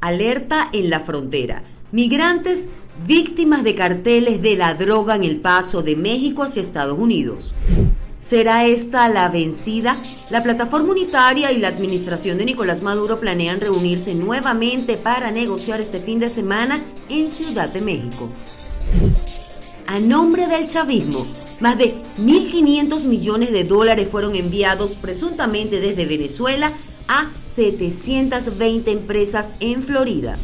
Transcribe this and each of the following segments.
Alerta en la frontera. Migrantes víctimas de carteles de la droga en el paso de México hacia Estados Unidos. ¿Será esta la vencida? La plataforma unitaria y la administración de Nicolás Maduro planean reunirse nuevamente para negociar este fin de semana en Ciudad de México. A nombre del chavismo, más de 1.500 millones de dólares fueron enviados presuntamente desde Venezuela a 720 empresas en Florida.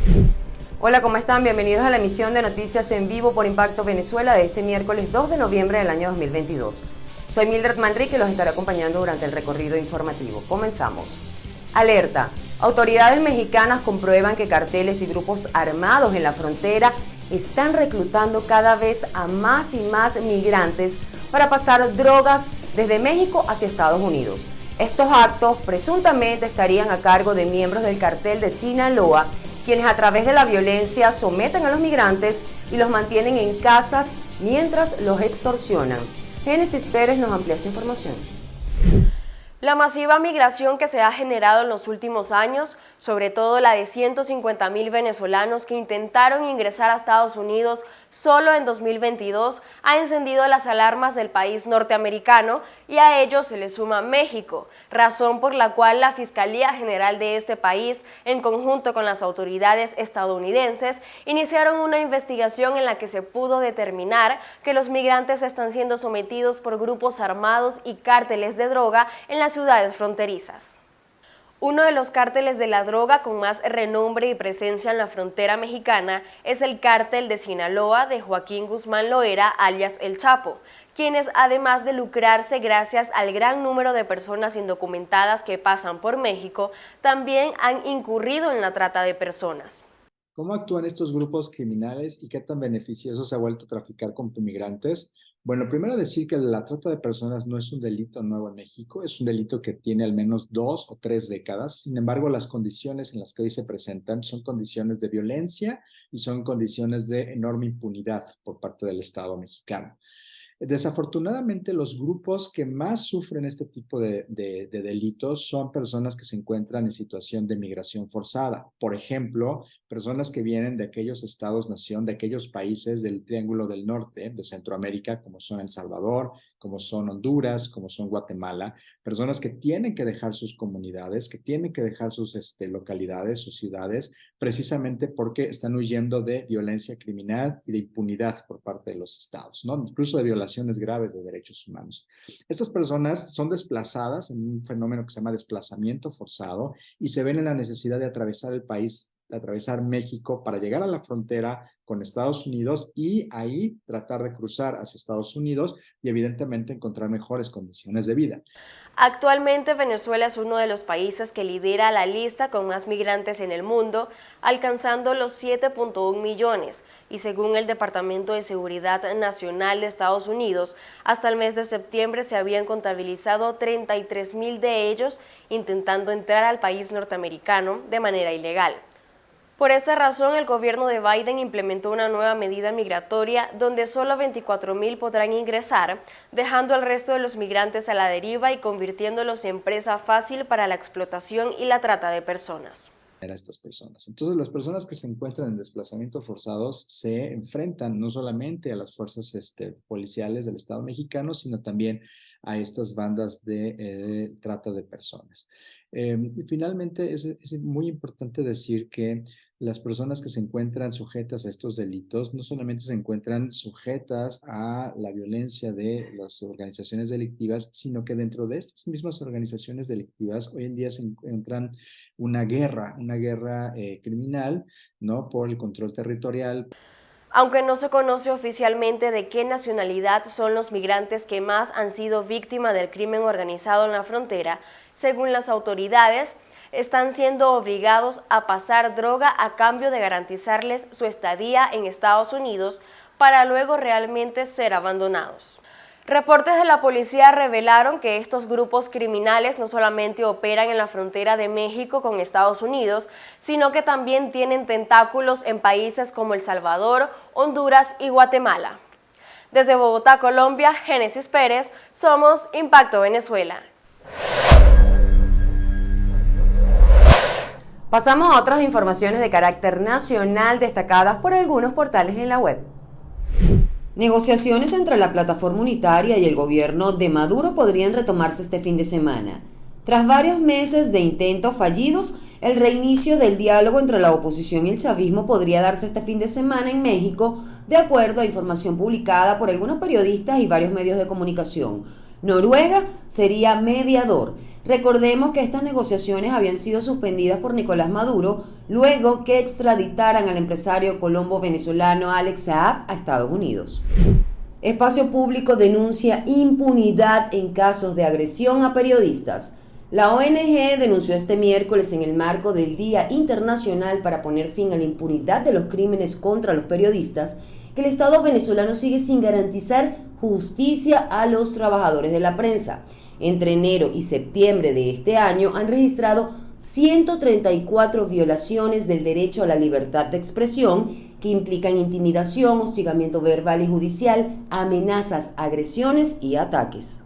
Hola, ¿cómo están? Bienvenidos a la emisión de Noticias en Vivo por Impacto Venezuela de este miércoles 2 de noviembre del año 2022. Soy Mildred Manrique y los estaré acompañando durante el recorrido informativo. Comenzamos. Alerta. Autoridades mexicanas comprueban que carteles y grupos armados en la frontera están reclutando cada vez a más y más migrantes para pasar drogas desde México hacia Estados Unidos. Estos actos presuntamente estarían a cargo de miembros del cartel de Sinaloa, quienes a través de la violencia someten a los migrantes y los mantienen en casas mientras los extorsionan. Génesis Pérez nos amplía esta información. La masiva migración que se ha generado en los últimos años, sobre todo la de 150.000 venezolanos que intentaron ingresar a Estados Unidos solo en 2022, ha encendido las alarmas del país norteamericano y a ello se le suma México, razón por la cual la Fiscalía General de este país, en conjunto con las autoridades estadounidenses, iniciaron una investigación en la que se pudo determinar que los migrantes están siendo sometidos por grupos armados y cárteles de droga en las ciudades fronterizas. Uno de los cárteles de la droga con más renombre y presencia en la frontera mexicana es el cártel de Sinaloa de Joaquín Guzmán Loera, alias El Chapo, quienes además de lucrarse gracias al gran número de personas indocumentadas que pasan por México, también han incurrido en la trata de personas. ¿Cómo actúan estos grupos criminales y qué tan beneficioso se ha vuelto traficar con migrantes? Bueno, primero decir que la trata de personas no es un delito nuevo en México, es un delito que tiene al menos 2 o 3 décadas. Sin embargo, las condiciones en las que hoy se presentan son condiciones de violencia y son condiciones de enorme impunidad por parte del Estado mexicano. Desafortunadamente, los grupos que más sufren este tipo de delitos son personas que se encuentran en situación de migración forzada. Por ejemplo, personas que vienen de aquellos estados-nación, de aquellos países del Triángulo del Norte, de Centroamérica, como son El Salvador, como son Honduras, como son Guatemala, personas que tienen que dejar sus comunidades, que tienen que dejar sus localidades, sus ciudades, precisamente porque están huyendo de violencia criminal y de impunidad por parte de los estados, ¿no? Incluso de violaciones graves de derechos humanos. Estas personas son desplazadas en un fenómeno que se llama desplazamiento forzado y se ven en la necesidad de atravesar el país, de atravesar México para llegar a la frontera con Estados Unidos y ahí tratar de cruzar hacia Estados Unidos y evidentemente encontrar mejores condiciones de vida. Actualmente Venezuela es uno de los países que lidera la lista con más migrantes en el mundo, alcanzando los 7.1 millones, y según el Departamento de Seguridad Nacional de Estados Unidos, hasta el mes de septiembre se habían contabilizado 33.000 de ellos intentando entrar al país norteamericano de manera ilegal. Por esta razón, el gobierno de Biden implementó una nueva medida migratoria donde solo 24.000 podrán ingresar, dejando al resto de los migrantes a la deriva y convirtiéndolos en presa fácil para la explotación y la trata de personas. A estas personas. Entonces, las personas que se encuentran en desplazamiento forzados se enfrentan no solamente a las fuerzas policiales del Estado mexicano, sino también a estas bandas de trata de personas. Finalmente, es muy importante decir que las personas que se encuentran sujetas a estos delitos no solamente se encuentran sujetas a la violencia de las organizaciones delictivas, sino que dentro de estas mismas organizaciones delictivas hoy en día se encuentran una guerra criminal, ¿no? Por el control territorial. Aunque no se conoce oficialmente de qué nacionalidad son los migrantes que más han sido víctimas del crimen organizado en la frontera, según las autoridades, están siendo obligados a pasar droga a cambio de garantizarles su estadía en Estados Unidos para luego realmente ser abandonados. Reportes de la policía revelaron que estos grupos criminales no solamente operan en la frontera de México con Estados Unidos, sino que también tienen tentáculos en países como El Salvador, Honduras y Guatemala. Desde Bogotá, Colombia, Génesis Pérez, somos Impacto Venezuela. Pasamos a otras informaciones de carácter nacional destacadas por algunos portales en la web. Negociaciones entre la plataforma unitaria y el gobierno de Maduro podrían retomarse este fin de semana. Tras varios meses de intentos fallidos, el reinicio del diálogo entre la oposición y el chavismo podría darse este fin de semana en México, de acuerdo a información publicada por algunos periodistas y varios medios de comunicación. Noruega sería mediador. Recordemos que estas negociaciones habían sido suspendidas por Nicolás Maduro luego que extraditaran al empresario colombo-venezolano Alex Saab a Estados Unidos. Espacio Público denuncia impunidad en casos de agresión a periodistas. La ONG denunció este miércoles, en el marco del Día Internacional para poner fin a la impunidad de los crímenes contra los periodistas, que el Estado venezolano sigue sin garantizar justicia a los trabajadores de la prensa. Entre enero y septiembre de este año han registrado 134 violaciones del derecho a la libertad de expresión que implican intimidación, hostigamiento verbal y judicial, amenazas, agresiones y ataques.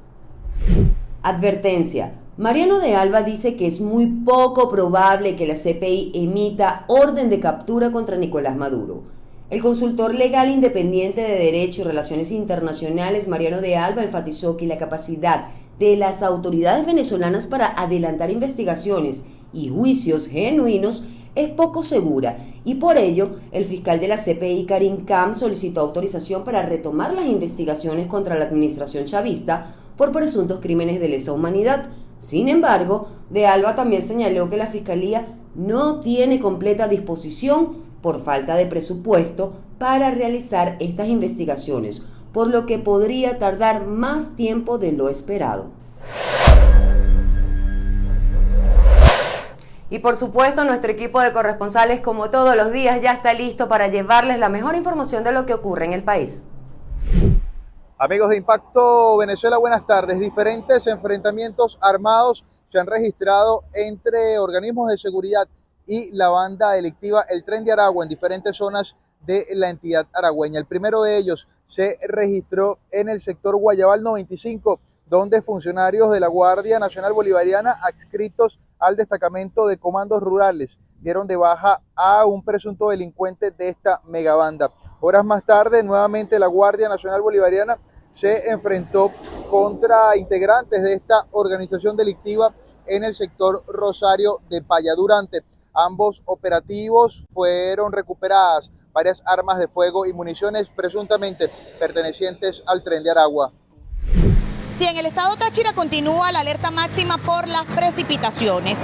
Advertencia. Mariano de Alba dice que es muy poco probable que la CPI emita orden de captura contra Nicolás Maduro. El consultor legal independiente de Derecho y Relaciones Internacionales, Mariano de Alba, enfatizó que la capacidad de las autoridades venezolanas para adelantar investigaciones y juicios genuinos es poco segura, y por ello el fiscal de la CPI, Karim Khan, solicitó autorización para retomar las investigaciones contra la administración chavista por presuntos crímenes de lesa humanidad. Sin embargo, de Alba también señaló que la Fiscalía no tiene completa disposición por falta de presupuesto para realizar estas investigaciones, por lo que podría tardar más tiempo de lo esperado. Y por supuesto, nuestro equipo de corresponsales, como todos los días, ya está listo para llevarles la mejor información de lo que ocurre en el país. Amigos de Impacto Venezuela, buenas tardes. Diferentes enfrentamientos armados se han registrado entre organismos de seguridad y la banda delictiva El Tren de Aragua en diferentes zonas de la entidad aragüeña. El primero de ellos se registró en el sector Guayabal 95, donde funcionarios de la Guardia Nacional Bolivariana adscritos al destacamento de comandos rurales dieron de baja a un presunto delincuente de esta megabanda. Horas más tarde, nuevamente la Guardia Nacional Bolivariana se enfrentó contra integrantes de esta organización delictiva en el sector Rosario de Paya. Durante ambos operativos fueron recuperadas varias armas de fuego y municiones presuntamente pertenecientes al Tren de Aragua. Sí, en el estado Táchira continúa la alerta máxima por las precipitaciones.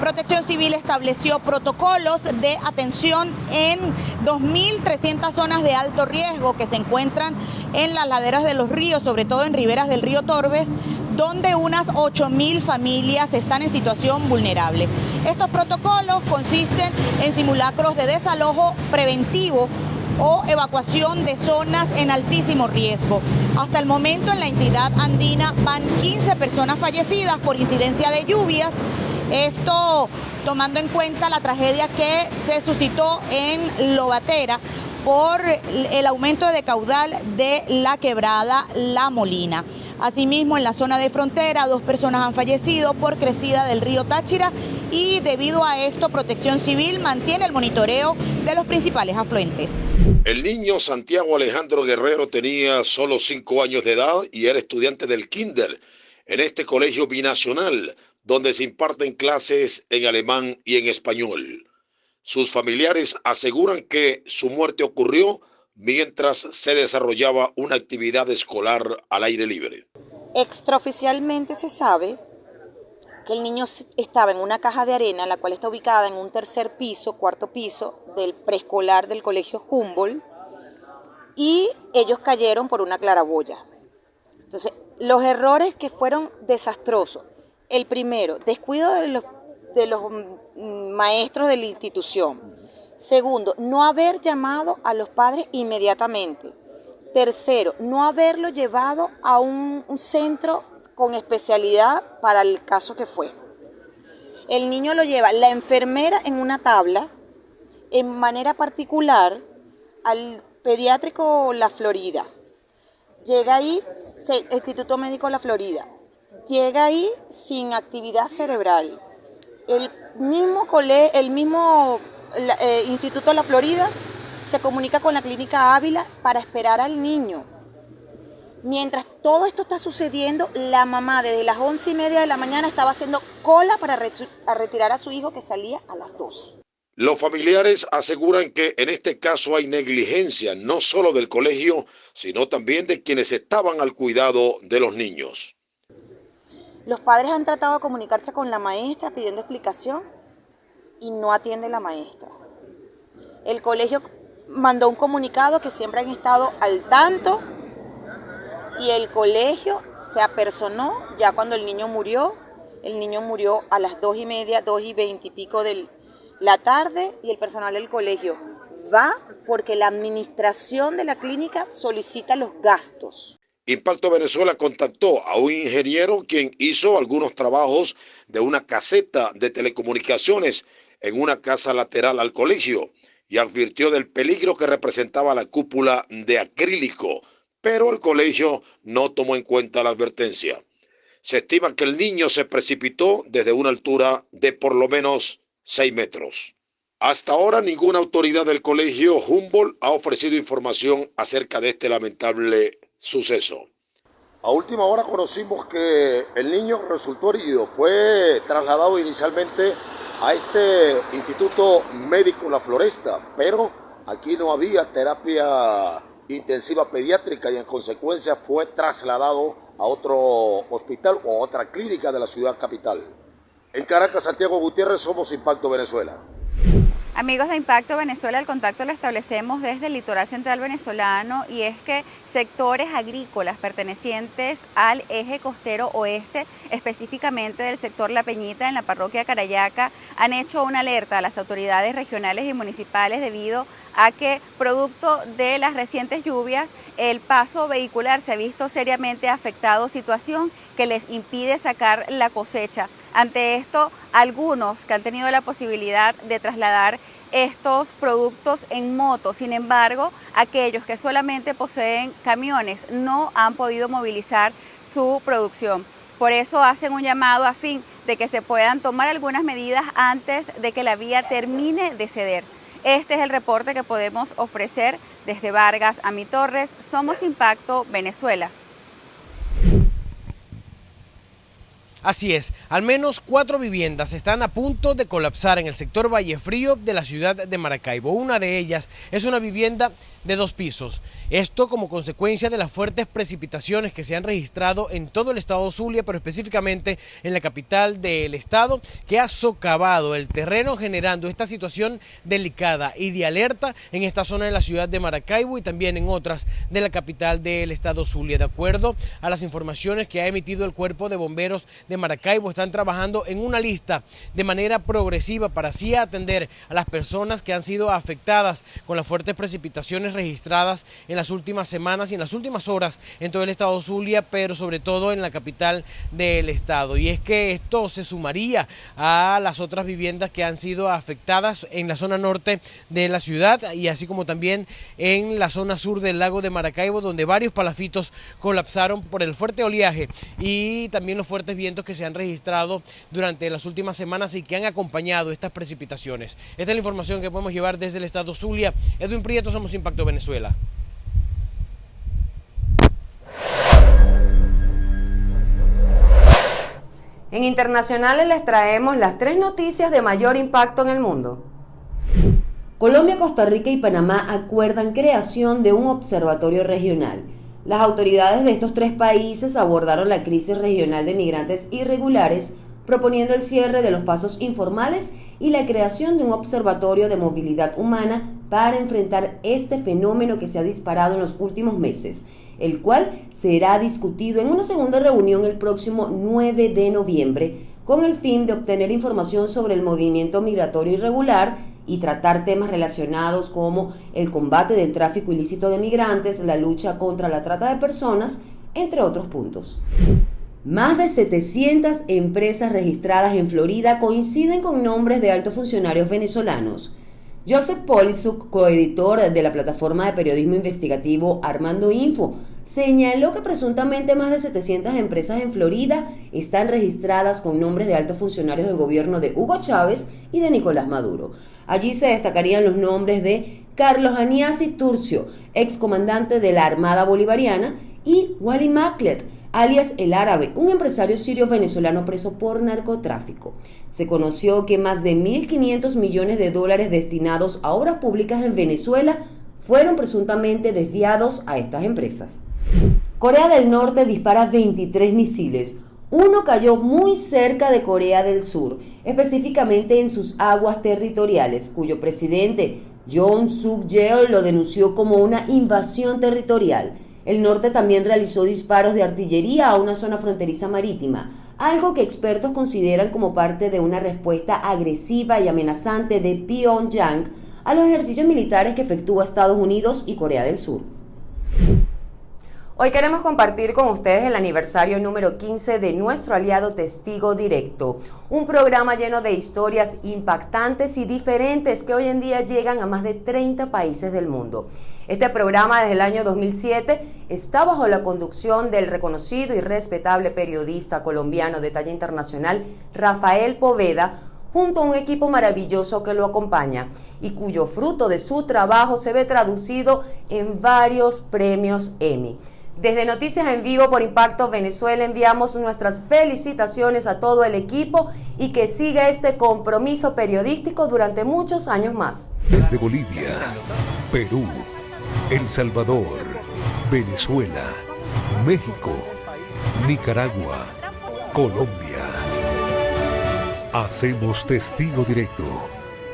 Protección Civil estableció protocolos de atención en 2.300 zonas de alto riesgo que se encuentran en las laderas de los ríos, sobre todo en riberas del río Torbes, donde unas 8.000 familias están en situación vulnerable. Estos protocolos consisten en simulacros de desalojo preventivo o evacuación de zonas en altísimo riesgo. Hasta el momento en la entidad andina van 15 personas fallecidas por incidencia de lluvias. Esto tomando en cuenta la tragedia que se suscitó en Lobatera por el aumento de caudal de la quebrada La Molina. Asimismo, en la zona de frontera, 2 personas han fallecido por crecida del río Táchira y debido a esto, Protección Civil mantiene el monitoreo de los principales afluentes. El niño Santiago Alejandro Guerrero tenía solo 5 años de edad y era estudiante del kinder en este colegio binacional, donde se imparten clases en alemán y en español. Sus familiares aseguran que su muerte ocurrió mientras se desarrollaba una actividad escolar al aire libre. Extraoficialmente se sabe que el niño estaba en una caja de arena, la cual está ubicada en un tercer piso, cuarto piso del preescolar del colegio Humboldt, y ellos cayeron por una claraboya. Entonces, los errores que fueron desastrosos: el primero, descuido de los maestros de la institución. Segundo, no haber llamado a los padres inmediatamente. Tercero, no haberlo llevado a un centro con especialidad para el caso que fue. El niño lo lleva la enfermera en una tabla, en manera particular, al pediátrico La Florida. Llega ahí, Instituto Médico La Florida. Llega ahí sin actividad cerebral. el mismo Instituto de la Florida se comunica con la Clínica Ávila para esperar al niño. Mientras todo esto está sucediendo, la mamá desde las 11:30 de la mañana estaba haciendo cola para retirar a su hijo que salía a las 12. Los familiares aseguran que en este caso hay negligencia no solo del colegio, sino también de quienes estaban al cuidado de los niños. Los padres han tratado de comunicarse con la maestra pidiendo explicación y no atiende la maestra. El colegio mandó un comunicado que siempre han estado al tanto y el colegio se apersonó ya cuando el niño murió. El niño murió a las 2:30, 2:20 y pico de la tarde y el personal del colegio va porque la administración de la clínica solicita los gastos. Impacto Venezuela contactó a un ingeniero quien hizo algunos trabajos de una caseta de telecomunicaciones en una casa lateral al colegio y advirtió del peligro que representaba la cúpula de acrílico, pero el colegio no tomó en cuenta la advertencia. Se estima que el niño se precipitó desde una altura de por lo menos 6 metros. Hasta ahora ninguna autoridad del colegio Humboldt ha ofrecido información acerca de este lamentable suceso. A última hora conocimos que el niño resultó herido. Fue trasladado inicialmente a este Instituto Médico La Floresta, pero aquí no había terapia intensiva pediátrica y en consecuencia fue trasladado a otro hospital o a otra clínica de la ciudad capital. En Caracas, Santiago Gutiérrez, somos Impacto Venezuela. Amigos de Impacto Venezuela, el contacto lo establecemos desde el litoral central venezolano y es que sectores agrícolas pertenecientes al eje costero oeste, específicamente del sector La Peñita en la parroquia Carayaca, han hecho una alerta a las autoridades regionales y municipales debido a que, producto de las recientes lluvias, el paso vehicular se ha visto seriamente afectado, situación que les impide sacar la cosecha. Ante esto, algunos que han tenido la posibilidad de trasladar estos productos en moto, sin embargo, aquellos que solamente poseen camiones no han podido movilizar su producción. Por eso hacen un llamado a fin de que se puedan tomar algunas medidas antes de que la vía termine de ceder. Este es el reporte que podemos ofrecer desde Vargas a Mi Torres. Somos Impacto Venezuela. Así es, al menos 4 viviendas están a punto de colapsar en el sector Vallefrío de la ciudad de Maracaibo. Una de ellas es una vivienda de 2 pisos. Esto como consecuencia de las fuertes precipitaciones que se han registrado en todo el estado Zulia, pero específicamente en la capital del estado, que ha socavado el terreno generando esta situación delicada y de alerta en esta zona de la ciudad de Maracaibo y también en otras de la capital del estado Zulia. De acuerdo a las informaciones que ha emitido el Cuerpo de Bomberos de Maracaibo, están trabajando en una lista de manera progresiva para así atender a las personas que han sido afectadas con las fuertes precipitaciones registradas en las últimas semanas y en las últimas horas en todo el estado Zulia, pero sobre todo en la capital del estado. Y es que esto se sumaría a las otras viviendas que han sido afectadas en la zona norte de la ciudad y así como también en la zona sur del lago de Maracaibo, donde varios palafitos colapsaron por el fuerte oleaje y también los fuertes vientos que se han registrado durante las últimas semanas y que han acompañado estas precipitaciones. Esta es la información que podemos llevar desde el estado Zulia. Edwin Prieto, somos Impacto Venezuela. En internacionales les traemos las 3 noticias de mayor impacto en el mundo. Colombia, Costa Rica y Panamá acuerdan creación de un observatorio regional. Las autoridades de estos 3 países abordaron la crisis regional de migrantes irregulares, proponiendo el cierre de los pasos informales y la creación de un observatorio de movilidad humana para enfrentar este fenómeno que se ha disparado en los últimos meses, el cual será discutido en una segunda reunión el próximo 9 de noviembre, con el fin de obtener información sobre el movimiento migratorio irregular y tratar temas relacionados como el combate del tráfico ilícito de migrantes, la lucha contra la trata de personas, entre otros puntos. Más de 700 empresas registradas en Florida coinciden con nombres de altos funcionarios venezolanos. Joseph Polisuk, coeditor de la plataforma de periodismo investigativo Armando Info, señaló que presuntamente más de 700 empresas en Florida están registradas con nombres de altos funcionarios del gobierno de Hugo Chávez y de Nicolás Maduro. Allí se destacarían los nombres de Carlos Aniasi Turcio, excomandante de la Armada Bolivariana, y Wally Maclet, alias El Árabe, un empresario sirio-venezolano preso por narcotráfico. Se conoció que más de 1.500 millones de dólares destinados a obras públicas en Venezuela fueron presuntamente desviados a estas empresas. Corea del Norte dispara 23 misiles. Uno cayó muy cerca de Corea del Sur, específicamente en sus aguas territoriales, cuyo presidente Yoon Suk-yeol lo denunció como una invasión territorial. El norte también realizó disparos de artillería a una zona fronteriza marítima, algo que expertos consideran como parte de una respuesta agresiva y amenazante de Pyongyang a los ejercicios militares que efectúa Estados Unidos y Corea del Sur. Hoy queremos compartir con ustedes el aniversario número 15 de nuestro aliado Testigo Directo, un programa lleno de historias impactantes y diferentes que hoy en día llegan a más de 30 países del mundo. Este programa desde el año 2007 está bajo la conducción del reconocido y respetable periodista colombiano de talla internacional Rafael Poveda, junto a un equipo maravilloso que lo acompaña y cuyo fruto de su trabajo se ve traducido en varios premios Emmy. Desde Noticias en Vivo por Impacto Venezuela enviamos nuestras felicitaciones a todo el equipo y que siga este compromiso periodístico durante muchos años más. Desde Bolivia, Perú, El Salvador, Venezuela, México, Nicaragua, Colombia. Hacemos Testigo Directo.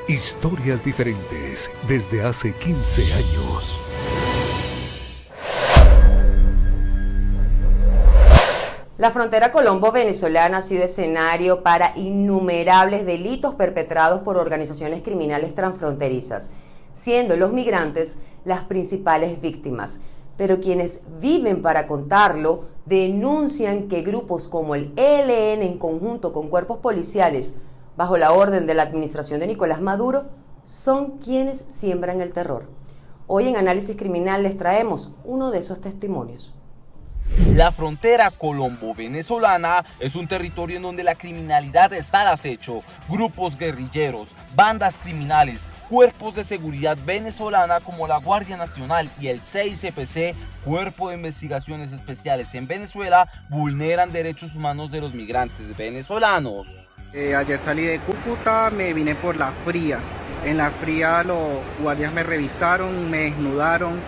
Historias diferentes desde hace 15 años. La frontera colombo-venezolana ha sido escenario para innumerables delitos perpetrados por organizaciones criminales transfronterizas, siendo los migrantes las principales víctimas. Pero quienes viven para contarlo denuncian que grupos como el ELN en conjunto con cuerpos policiales, bajo la orden de la administración de Nicolás Maduro, son quienes siembran el terror. Hoy en Análisis Criminal les traemos uno de esos testimonios. La frontera colombo-venezolana es un territorio en donde la criminalidad está al acecho. Grupos guerrilleros, bandas criminales, cuerpos de seguridad venezolana como la Guardia Nacional y el CICPC, Cuerpo de Investigaciones Especiales en Venezuela, vulneran derechos humanos de los migrantes venezolanos. Ayer salí de Cúcuta, me vine por La Fría. En La Fría los guardias me revisaron, me desnudaron,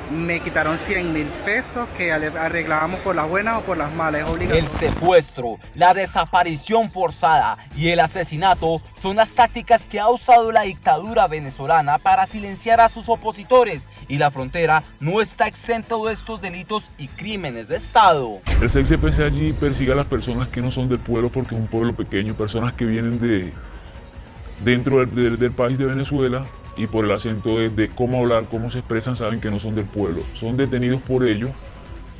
me quitaron 100.000 pesos que arreglábamos por las buenas o por las malas. El secuestro, la desaparición forzada y el asesinato son las tácticas que ha usado la dictadura venezolana para silenciar a sus opositores, y la frontera no está exenta de estos delitos y crímenes de Estado. El CICPC allí persigue a las personas que no son del pueblo, porque es un pueblo pequeño, personas que vienen dentro del país de Venezuela, y por el acento de cómo hablar, cómo se expresan, saben que no son del pueblo. Son detenidos por ello,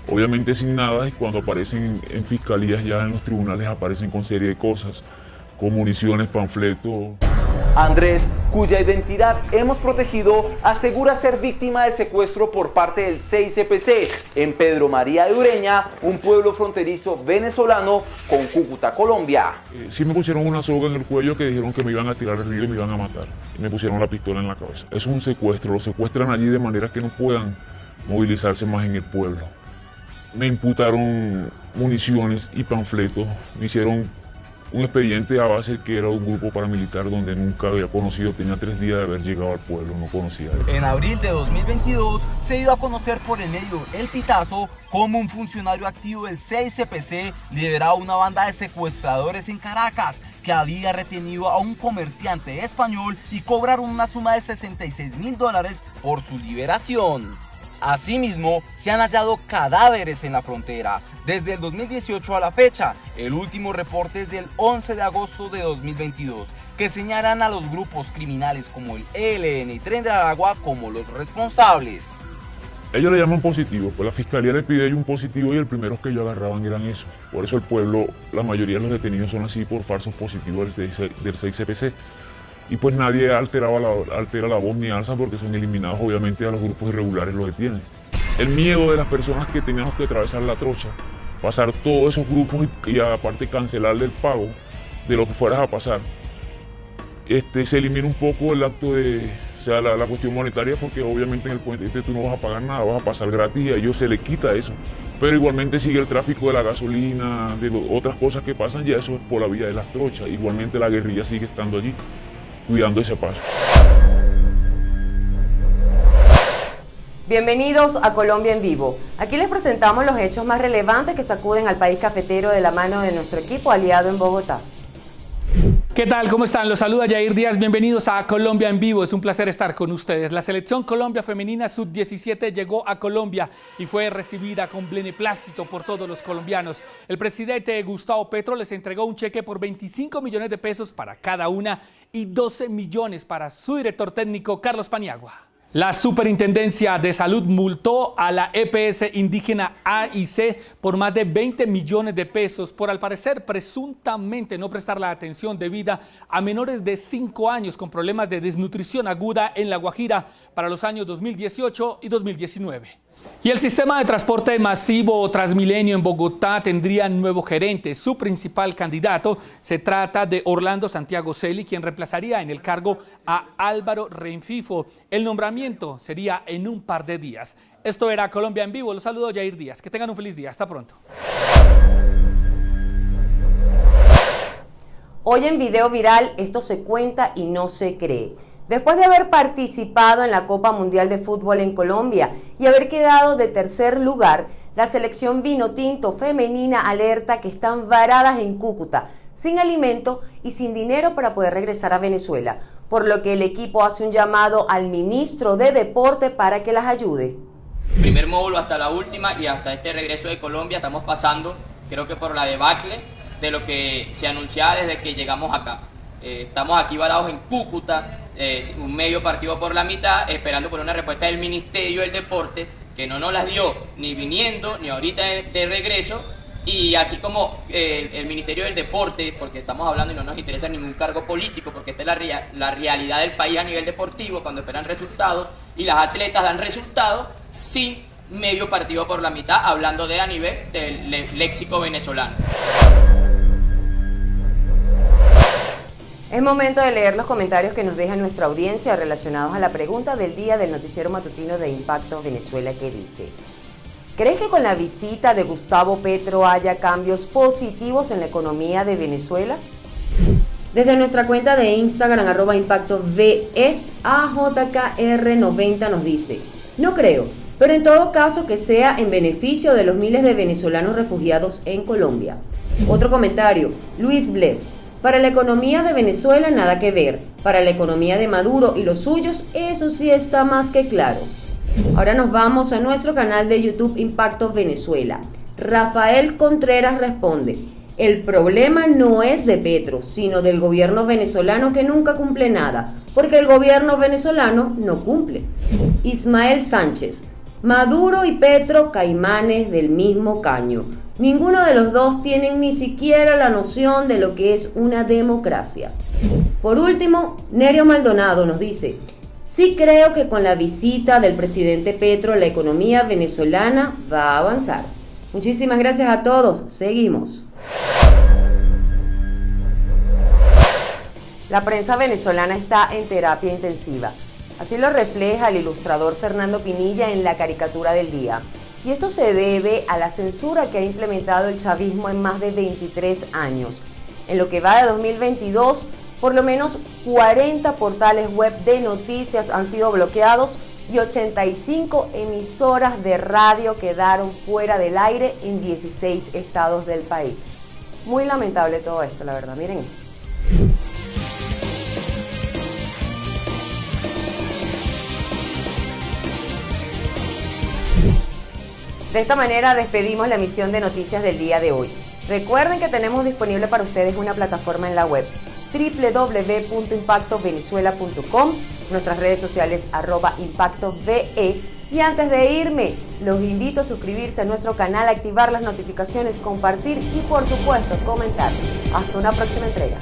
obviamente sin nada, y cuando aparecen en fiscalías, ya en los tribunales, aparecen con serie de cosas, con municiones, panfletos. Andrés, cuya identidad hemos protegido, asegura ser víctima de secuestro por parte del CICPC en Pedro María de Ureña, un pueblo fronterizo venezolano con Cúcuta, Colombia. Sí me pusieron una soga en el cuello que dijeron que me iban a tirar al río y me iban a matar. Y me pusieron la pistola en la cabeza. Es un secuestro, lo secuestran allí de manera que no puedan movilizarse más en el pueblo. Me imputaron municiones y panfletos, me hicieron un expediente a base que era un grupo paramilitar donde nunca había conocido, tenía 3 días de haber llegado al pueblo, no conocía. En abril de 2022 se dio a conocer por el medio El Pitazo cómo un funcionario activo del CICPC lideraba una banda de secuestradores en Caracas que había retenido a un comerciante español y cobraron una suma de $66.000 por su liberación. Asimismo, se han hallado cadáveres en la frontera desde el 2018 a la fecha. El último reporte es del 11 de agosto de 2022, que señalan a los grupos criminales como el ELN y Tren de Aragua como los responsables. Ellos le llaman positivo, pues la fiscalía le pide un positivo y el primero que ellos agarraban eran eso. Por eso el pueblo, la mayoría de los detenidos son así por falsos positivos del CICPC. y pues nadie altera la voz ni alza porque son eliminados obviamente a los grupos irregulares lo detienen. El miedo de las personas que teníamos que atravesar la trocha, pasar todos esos grupos y aparte cancelarle el pago de lo que fueras a pasar, se elimina un poco el acto de, o sea, la cuestión monetaria, porque obviamente en el puente tú no vas a pagar nada, vas a pasar gratis y a ellos se les quita eso. Pero igualmente sigue el tráfico de la gasolina, de otras cosas que pasan, ya eso es por la vía de las trochas. Igualmente la guerrilla sigue estando allí, cuidando ese paso. Bienvenidos a Colombia en Vivo. Aquí les presentamos los hechos más relevantes que sacuden al país cafetero de la mano de nuestro equipo aliado en Bogotá. ¿Qué tal? ¿Cómo están? Los saluda Yair Díaz. Bienvenidos a Colombia en Vivo. Es un placer estar con ustedes. La selección Colombia femenina sub-17 llegó a Colombia y fue recibida con beneplácito por todos los colombianos. El presidente Gustavo Petro les entregó un cheque por 25 millones de pesos para cada una y 12 millones para su director técnico Carlos Paniagua. La Superintendencia de Salud multó a la EPS indígena A y C por más de 20 millones de pesos por, al parecer, presuntamente no prestar la atención debida a menores de 5 años con problemas de desnutrición aguda en La Guajira para los años 2018 y 2019. Y el sistema de transporte masivo Transmilenio en Bogotá tendría nuevo gerente. Su principal candidato se trata de Orlando Santiago Celi, quien reemplazaría en el cargo a Álvaro Renfifo. El nombramiento sería en un par de días. Esto era Colombia en Vivo. Los saludo Yair Díaz. Que tengan un feliz día. Hasta pronto. Hoy en Video Viral, esto se cuenta y no se cree. Después de haber participado en la Copa Mundial de Fútbol en Colombia y haber quedado de tercer lugar, la selección Vinotinto femenina alerta que están varadas en Cúcuta, sin alimento y sin dinero para poder regresar a Venezuela, por lo que el equipo hace un llamado al ministro de Deporte para que las ayude. Primer módulo hasta la última y hasta este regreso de Colombia estamos pasando, creo que por la debacle de lo que se anunciaba desde que llegamos acá. Estamos aquí varados en Cúcuta, un medio partido por la mitad, esperando por una respuesta del Ministerio del Deporte, que no nos las dio ni viniendo ni ahorita de regreso, y así como el Ministerio del Deporte, porque estamos hablando y no nos interesa ningún cargo político, porque esta es la realidad del país a nivel deportivo, cuando esperan resultados y las atletas dan resultados sin medio partido por la mitad, hablando a nivel del léxico venezolano. Es momento de leer los comentarios que nos deja nuestra audiencia relacionados a la pregunta del día del noticiero matutino de Impacto Venezuela, que dice: ¿crees que con la visita de Gustavo Petro haya cambios positivos en la economía de Venezuela? Desde nuestra cuenta de Instagram, @ImpactoVE, AJKR90 nos dice: no creo, pero en todo caso que sea en beneficio de los miles de venezolanos refugiados en Colombia. Otro comentario, Luis Bles: para la economía de Venezuela nada que ver, para la economía de Maduro y los suyos eso sí está más que claro. Ahora nos vamos a nuestro canal de YouTube Impacto Venezuela. Rafael Contreras responde: el problema no es de Petro, sino del gobierno venezolano que nunca cumple nada, porque el gobierno venezolano no cumple. Ismael Sánchez: Maduro y Petro, caimanes del mismo caño. Ninguno de los dos tienen ni siquiera la noción de lo que es una democracia. Por último, Nerio Maldonado nos dice: sí creo que con la visita del presidente Petro la economía venezolana va a avanzar. Muchísimas gracias a todos. Seguimos. La prensa venezolana está en terapia intensiva. Así lo refleja el ilustrador Fernando Pinilla en la caricatura del día. Y esto se debe a la censura que ha implementado el chavismo en más de 23 años. En lo que va de 2022, por lo menos 40 portales web de noticias han sido bloqueados y 85 emisoras de radio quedaron fuera del aire en 16 estados del país. Muy lamentable todo esto, la verdad. Miren esto. De esta manera despedimos la emisión de noticias del día de hoy. Recuerden que tenemos disponible para ustedes una plataforma en la web www.impactovenezuela.com, nuestras redes sociales @ImpactoVE, y antes de irme los invito a suscribirse a nuestro canal, activar las notificaciones, compartir y por supuesto comentar. Hasta una próxima entrega.